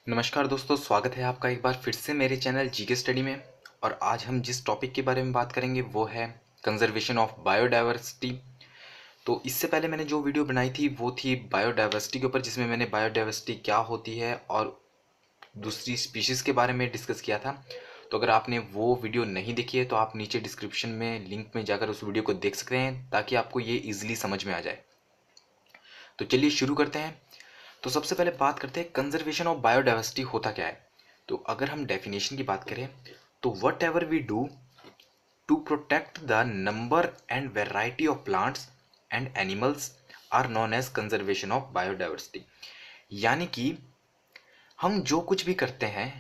नमस्कार दोस्तों, स्वागत है आपका एक बार फिर से मेरे चैनल जीके स्टडी में। और आज हम जिस टॉपिक के बारे में बात करेंगे वो है कंजर्वेशन ऑफ बायोडाइवर्सिटी। तो इससे पहले मैंने जो वीडियो बनाई थी वो थी बायोडाइवर्सिटी के ऊपर, जिसमें मैंने बायोडाइवर्सिटी क्या होती है और दूसरी स्पीशीज़ के बारे में डिस्कस किया था। तो अगर आपने वो वीडियो नहीं देखी है तो आप नीचे डिस्क्रिप्शन में लिंक में जाकर उस वीडियो को देख सकते हैं, ताकि आपको ये ईजिली समझ में आ जाए। तो चलिए शुरू करते हैं। तो सबसे पहले बात करते हैं कंजर्वेशन ऑफ बायोडाइवर्सिटी होता क्या है। तो अगर हम डेफिनेशन की बात करें तो whatever we do to protect the number and variety of plants and animals are known as conservation of biodiversity. यानी कि हम जो कुछ भी करते हैं,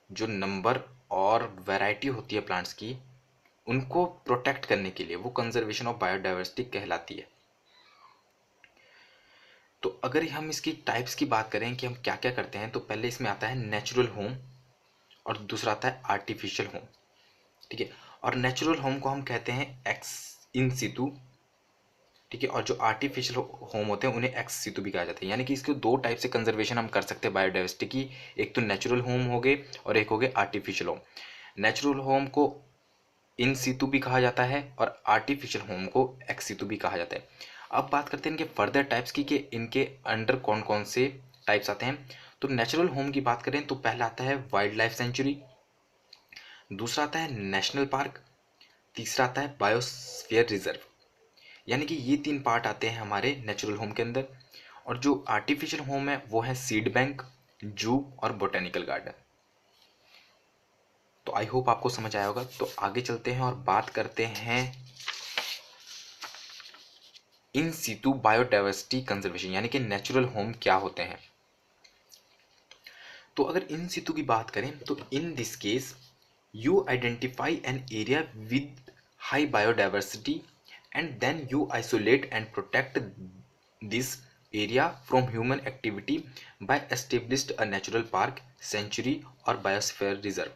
जो नंबर और वैरायटी होती है प्लांट्स की, उनको प्रोटेक्ट करने के लिए वो कंजर्वेशन ऑफ बायोडाइवर्सिटी कहलाती है। तो अगर हम इसकी टाइप्स की बात करें कि हम क्या क्या करते हैं, तो पहले इसमें आता है नेचुरल होम और दूसरा आता है आर्टिफिशियल होम। ठीक है। और नेचुरल होम को हम कहते हैं एक्स इन सितु। ठीक है। और जो आर्टिफिशियल होम होते हैं उन्हें एक्स सितु भी कहा जाता है। यानी कि इसके दो टाइप से कंजर्वेशन हम कर सकते हैं बायोडाइवर्सिटी की। एक तो नेचुरल होम हो गए और एक हो गए आर्टिफिशियल होम। नेचुरल होम को इन सितु भी कहा जाता है और आर्टिफिशियल होम को एक्स सितु भी कहा जाता है। अब बात करते हैं इनके फर्दर टाइप्स की कि इनके अंडर कौन कौन से टाइप्स आते हैं। तो नेचुरल होम की बात करें तो पहला आता है वाइल्ड लाइफ सेंचुरी, दूसरा आता है नेशनल पार्क, तीसरा आता है बायोस्फीयर रिजर्व। यानी कि ये तीन पार्ट आते हैं हमारे नेचुरल होम के अंदर। और जो आर्टिफिशियल होम है वो है सीड बैंक, जू और बोटेनिकल गार्डन। तो आई होप आपको समझ आया होगा। तो आगे चलते हैं और बात करते हैं इन सीतु बायोडाइवर्सिटी कंजर्वेशन, यानी कि नेचुरल होम क्या होते हैं। तो अगर इन सीतु की बात करें तो in this case you identify an area with high biodiversity and then you isolate and protect this area from human activity by established a natural park, sanctuary और बायोस्फीयर रिजर्व।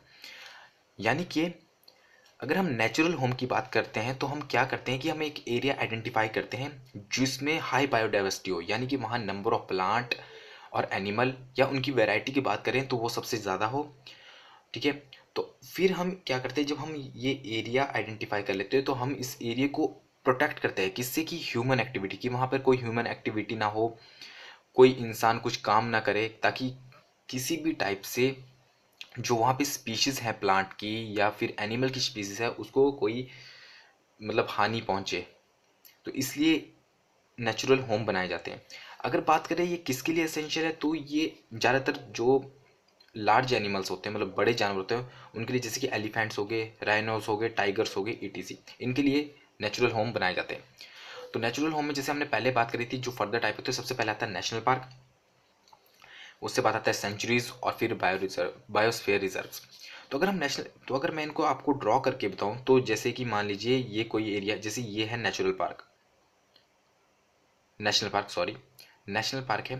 यानी कि अगर हम नेचुरल होम की बात करते हैं तो हम क्या करते हैं कि हम एक एरिया आइडेंटिफाई करते हैं जिसमें हाई बायोडाइवर्सिटी हो, यानी कि वहाँ नंबर ऑफ प्लांट और एनिमल या उनकी वैरायटी की बात करें तो वो सबसे ज़्यादा हो। ठीक है। तो फिर हम क्या करते हैं, जब हम ये एरिया आइडेंटिफाई कर लेते हैं तो हम इस एरिया को प्रोटेक्ट करते हैं। किससे? कि ह्यूमन एक्टिविटी की, वहाँ पर कोई ह्यूमन एक्टिविटी ना हो, कोई इंसान कुछ काम ना करे, ताकि किसी भी टाइप से जो वहाँ पे स्पीशीज़ है प्लांट की या फिर एनिमल की स्पीशीज़ है उसको कोई हानि पहुँचे। तो इसलिए नेचुरल होम बनाए जाते हैं। अगर बात करें ये किसके लिए एसेंशियल है, तो ये ज़्यादातर जो लार्ज एनिमल्स होते हैं, बड़े जानवर होते हैं, उनके लिए, जैसे कि एलिफेंट्स हो गए, राइनोस हो गए, टाइगर्स हो गए, ईटीसी, इनके लिए नेचुरल होम बनाए जाते हैं। तो नेचुरल होम में जैसे हमने पहले बात करी थी, जो फर्दर टाइप होते हैं, सबसे पहले आता है नेशनल पार्क, उससे बात आता है सेंचुरीज और फिर बायोस्फीयर रिजर्व्स। तो अगर मैं इनको आपको ड्रॉ करके बताऊं, तो जैसे कि मान लीजिए ये कोई एरिया, जैसे ये है national park sorry, national park है,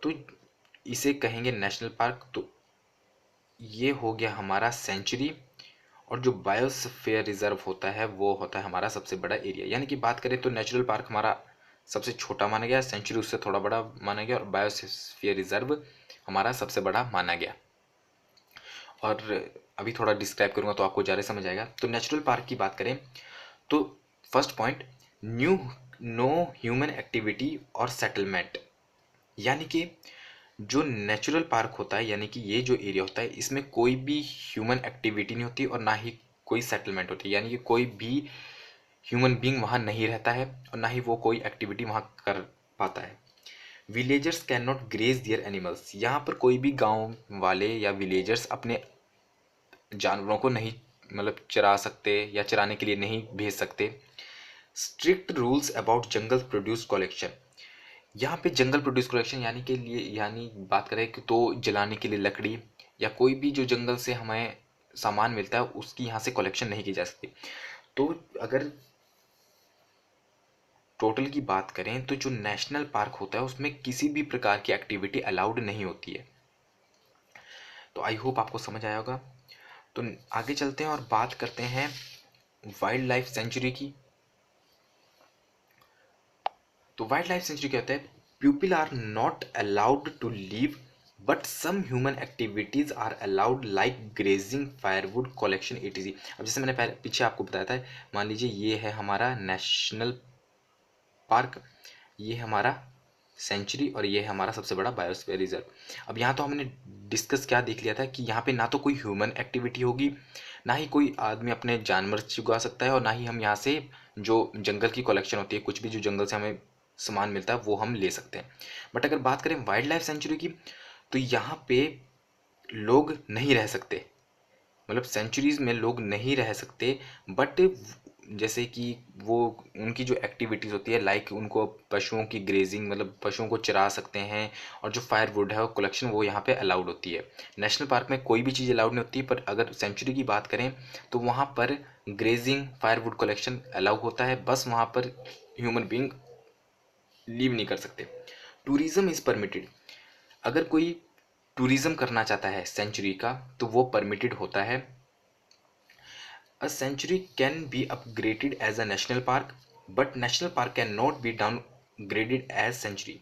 तो इसे कहेंगे नेशनल पार्क। तो ये हो गया हमारा सेंचुरी। और जो बायोस्फीयर रिजर्व होता है वो होता है हमारा सबसे बड़ा एरिया। यानी कि बात करें तो नेचुरल पार्क हमारा सबसे छोटा माना गया, सेंचुरी उससे थोड़ा बड़ा माना गया और बायोस्फीयर रिजर्व हमारा सबसे बड़ा माना गया। और अभी थोड़ा डिस्क्राइब करूंगा तो आपको ज़्यादा समझ आएगा। तो नेचुरल पार्क की बात करें तो first point, new no human activity और सेटलमेंट। यानी कि जो नेचुरल पार्क होता है, यानी कि ये जो एरिया होता है, इसमें कोई भी ह्यूमन एक्टिविटी नहीं होती और ना ही कोई सेटलमेंट होती है। यानी कि कोई भी ह्यूमन बींग वहाँ नहीं रहता है और ना ही वो कोई एक्टिविटी वहाँ कर पाता है। Villagers can not graze their animals. यहाँ पर कोई भी गांव वाले या विलेजर्स अपने जानवरों को नहीं चरा सकते या चराने के लिए नहीं भेज सकते। Strict rules about jungle produce collection. यहाँ पे जंगल प्रोड्यूस कलेक्शन यानी के लिए, यानी बात करें कि तो जलाने के लिए लकड़ी या कोई भी जो जंगल से हमें सामान मिलता है उसकी यहाँ से कलेक्शन नहीं की जा सकती। तो अगर टोटल की बात करें तो जो नेशनल पार्क होता है उसमें किसी भी प्रकार की एक्टिविटी अलाउड नहीं होती है। तो आई होप आपको समझ आया होगा। तो आगे चलते हैं और बात करते हैं वाइल्ड लाइफ सेंचुरी की। तो वाइल्ड लाइफ सेंचुरी क्या होता है? People are not allowed to live but some human activities are allowed like grazing, firewood collection etc। अब जैसे मैंने पहले पीछे आपको बताया था, मान लीजिए ये है हमारा नेशनल पार्क, ये हमारा सेंचुरी और ये है हमारा सबसे बड़ा बायोस्फीयर रिजर्व। अब यहाँ तो हमने डिस्कस क्या देख लिया था कि यहाँ पे ना तो कोई ह्यूमन एक्टिविटी होगी, ना ही कोई आदमी अपने जानवर चुगा सकता है, और ना ही हम यहाँ से जो जंगल की कलेक्शन होती है, कुछ भी जो जंगल से हमें सामान मिलता है वो हम ले सकते हैं। बट अगर बात करें वाइल्ड लाइफ सेंचुरी की, तो यहाँ पे लोग नहीं रह सकते, मतलब सेंचुरीज में लोग नहीं रह सकते। बट जैसे कि वो उनकी जो एक्टिविटीज़ होती है, लाइक उनको पशुओं की ग्रेजिंग, मतलब पशुओं को चरा सकते हैं, और जो फायरवुड है वो कलेक्शन वो यहाँ पे अलाउड होती है। नेशनल पार्क में कोई भी चीज़ अलाउड नहीं होती, पर अगर सेंचुरी की बात करें तो वहाँ पर ग्रेजिंग, फायरवुड कलेक्शन अलाउ होता है, बस वहाँ पर ह्यूमन बींग लीव नहीं कर सकते। टूरिज्म इज़ परमिटेड, अगर कोई टूरिज्म करना चाहता है सेंचुरी का तो वो परमिटेड होता है। A sanctuary can be upgraded as a national park, but national park cannot be downgraded as sanctuary।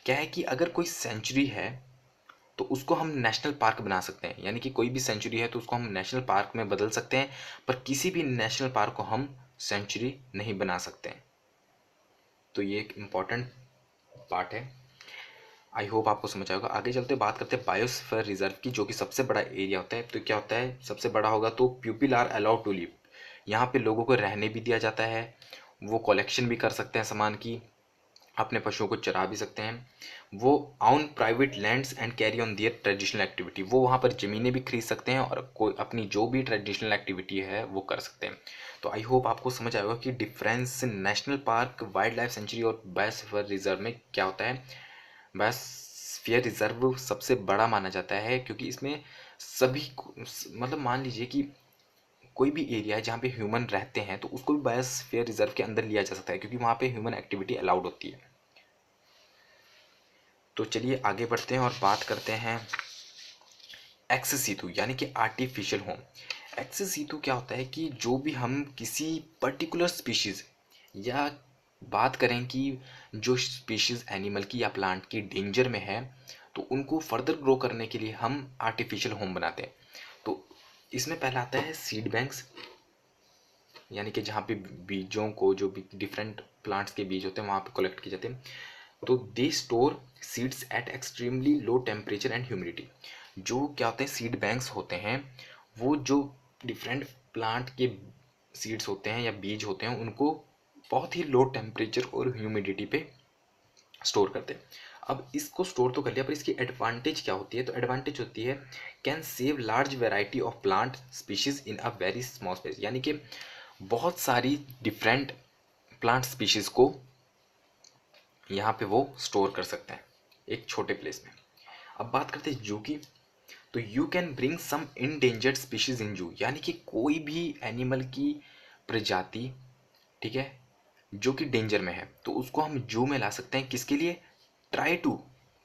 क्या है कि अगर कोई सेंचुरी है तो उसको हम नेशनल पार्क बना सकते हैं, यानी कि कोई भी सेंचुरी है तो उसको हम नेशनल पार्क में बदल सकते हैं, पर किसी भी नेशनल पार्क को हम सेंचुरी नहीं बना सकते हैं। तो ये एक इम्पॉर्टेंट पार्ट है। आई होप आपको समझ आएगा। आगे चलते बात करते हैं बायोस्फीयर रिजर्व की, जो कि सबसे बड़ा एरिया होता है। तो क्या होता है, सबसे बड़ा होगा तो people are allowed to live, यहाँ पे लोगों को रहने भी दिया जाता है, वो कलेक्शन भी कर सकते हैं सामान की, अपने पशुओं को चरा भी सकते हैं, वो on private lands and carry on their traditional activity, वो वहाँ पर ज़मीनें भी खरीद सकते हैं और कोई अपनी जो भी ट्रेडिशनल एक्टिविटी है वो कर सकते हैं। तो आई होप आपको समझ आएगा कि difference national park, wild life sanctuary और बायोस्फीयर रिजर्व में क्या होता है। बायोस्फीयर रिजर्व सबसे बड़ा माना जाता है क्योंकि इसमें सभी मतलब मान लीजिए कि कोई भी एरिया है जहाँ पे ह्यूमन रहते हैं तो उसको भी बायोस्फीयर रिजर्व के अंदर लिया जा सकता है, क्योंकि वहाँ पे ह्यूमन एक्टिविटी अलाउड होती है। तो चलिए आगे बढ़ते हैं और बात करते हैं एक्स सीतु, यानी कि आर्टिफिशियल होम। एक्स सीतु क्या होता है कि जो भी हम किसी पर्टिकुलर स्पीशीज, या बात करें कि जो स्पीशीज एनिमल की या प्लांट की डेंजर में है, तो उनको फर्दर ग्रो करने के लिए हम आर्टिफिशियल होम बनाते हैं। तो इसमें पहला आता है सीड बैंक्स, यानी कि जहाँ पे बीजों को, जो भी डिफरेंट प्लांट्स के बीज होते हैं वहाँ पे कलेक्ट किए जाते हैं। तो they store seeds at extremely low temperature and humidity. जो क्या होते हैं सीड बैंक्स होते हैं, वो जो डिफरेंट प्लांट के सीड्स होते हैं या बीज होते हैं उनको बहुत ही लो टेम्परेचर और ह्यूमिडिटी पे स्टोर करते हैं। अब इसको स्टोर तो कर लिया, पर इसकी एडवांटेज क्या होती है, तो एडवांटेज होती है can save large variety of plant species in a very small space, यानी कि बहुत सारी डिफरेंट प्लांट स्पीशीज को यहाँ पे वो स्टोर कर सकते हैं एक छोटे प्लेस में। अब बात करते हैं जू की, तो you can bring some endangered species in zoo, यानी कि कोई भी एनिमल की प्रजाति, ठीक है, जो कि डेंजर में है तो उसको हम जू में ला सकते हैं। किसके लिए, try to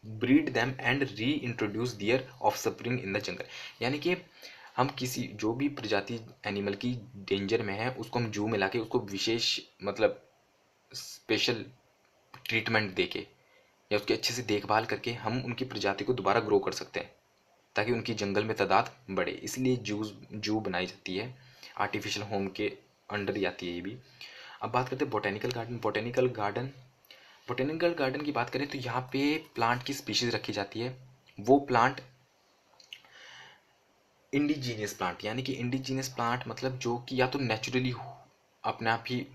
breed them and reintroduce their offspring in the jungle, यानी कि हम किसी जो भी प्रजाति एनिमल की डेंजर में है उसको हम जू में लाके उसको विशेष मतलब स्पेशल ट्रीटमेंट देके या उसकी अच्छे से देखभाल करके हम उनकी प्रजाति को दोबारा ग्रो कर सकते हैं, ताकि उनकी जंगल में तादाद बढ़े। इसलिए जू बनाई जाती है, आर्टिफिशियल होम के अंडर ही आती है ये भी। अब बात करते हैं बोटेनिकल गार्डन। बोटेनिकल गार्डन की बात करें तो यहाँ पे प्लांट की स्पीशीज रखी जाती है। वो प्लांट इंडिजीनियस प्लांट, यानी कि इंडिजीनियस प्लांट मतलब जो कि या तो नेचुरली अपने आप ही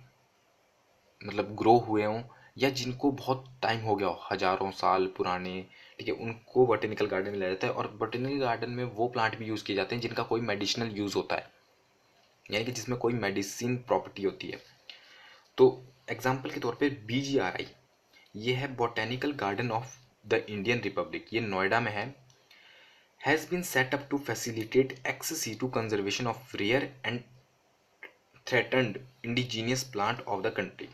मतलब ग्रो हुए हों, या जिनको बहुत टाइम हो गया हो, हजारों साल पुराने, ठीक है, उनको बोटेनिकल गार्डन में लाया जाता है। और बोटेनिकल गार्डन में वो प्लांट भी यूज़ किए जाते हैं जिनका कोई मेडिसिनल यूज़ होता है, यानी कि जिसमें कोई मेडिसिन प्रॉपर्टी होती है। तो एग्जाम्पल के तौर पे BGRI, ये है botanical garden of the Indian republic, ये नोएडा में है। Has been set up to facilitate access to conservation of rare and threatened indigenous plant of the country,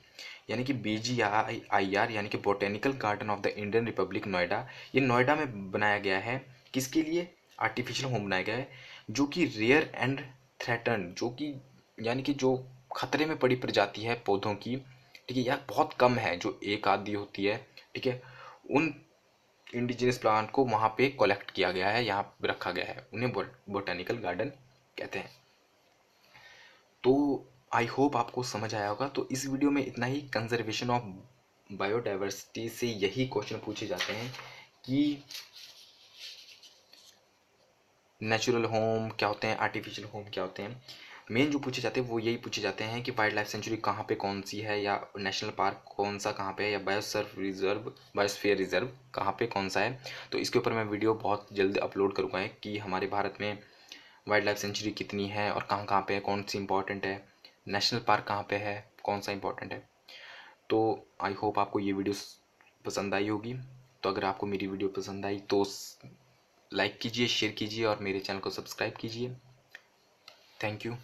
यानी कि BGIR यानी कि botanical garden of the Indian republic Noida, ये नोएडा में बनाया गया है। किसके लिए, आर्टिफिशियल होम बनाया गया है जो कि रेयर एंड थ्रेटन्ड, जो कि यानी कि जो खतरे में पड़ी प्रजाति है पौधों की, ठीक है, या बहुत कम है, जो एक आधी होती है, ठीक है, उन इंडिजिनस प्लांट को वहाँ पे कलेक्ट किया गया है, यहाँ पे रखा गया है, उन्हें बोटेनिकल गार्डन कहते हैं। तो आई होप आपको समझ आया होगा। तो इस वीडियो में इतना ही। कंजर्वेशन ऑफ बायोडाइवर्सिटी से यही क्वेश्चन पूछे जाते हैं कि नेचुरल होम क्या होते हैं, आर्टिफिशियल होम क्या होते हैं। मेन जो पूछे जाते हैं वो यही पूछे जाते हैं कि वाइल्ड लाइफ सेंचुरी कहाँ पे कौन सी है, या नेशनल पार्क कौन सा कहाँ पे है, या बायोस्फीयर रिजर्व कहाँ पे कौन सा है। तो इसके ऊपर मैं वीडियो बहुत जल्द अपलोड करूँगा कि हमारे भारत में वाइल्ड लाइफ सेंचुरी कितनी है और कहाँ कहाँ पे है, कौन सी इंपॉर्टेंट है, नेशनल पार्क कहाँ पे है, कौन सा इंपॉर्टेंट है। तो आई होप आपको ये वीडियो पसंद आई होगी। तो अगर आपको मेरी वीडियो पसंद आई तो लाइक कीजिए, शेयर कीजिए और मेरे चैनल को सब्सक्राइब कीजिए। Thank you.